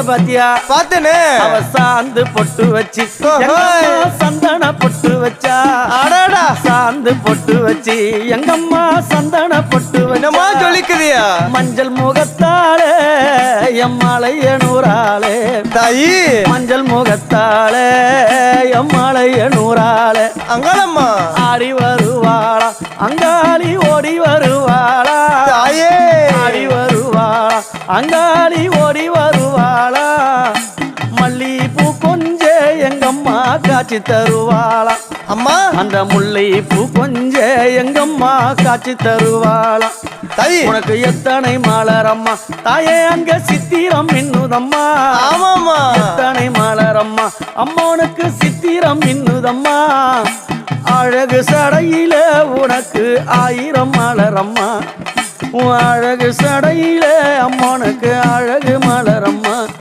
பாத்தியா பாத்தனே அவ சாந்து பொட்டு வச்சு சந்தன பொட்டு வச்சா அடடா சாந்து பொட்டு வச்சு எங்கம்மா சந்தன பொட்டு என்னமா சொல்லிக்குதியா மஞ்சள் முகத்தாளே எம்மாளைய நூறாளே தாயி மஞ்சள் முகத்தாளே எம்மாளைய நூறாளே அங்காளம்மா ஆடி வருவாளா அங்காளி ஓடி வருவாளா தாயே ஆடி வருவாளா அங்காளி ஓடி வருவாளா மல்லிப்பூ கொஞ்ச எங்கம்மா காட்சி தருவாளா அம்மா அந்த முல்லை பூ கொஞ்ச எங்கம்மா காட்சி தருவாளா தாயி உனக்கு எத்தனை மலரம்மா தாயே அங்க சித்திரம் மின்னுதம்மா ஆமாம்மா எத்தனை மலரம்மா அம்மா உனக்கு சித்திரம் மின்னுதம்மா அழகு சடையில உனக்கு 1000 மலரம்மா உன் அழகு சடையில அம்மா உனக்கு அழகு மலரம்மா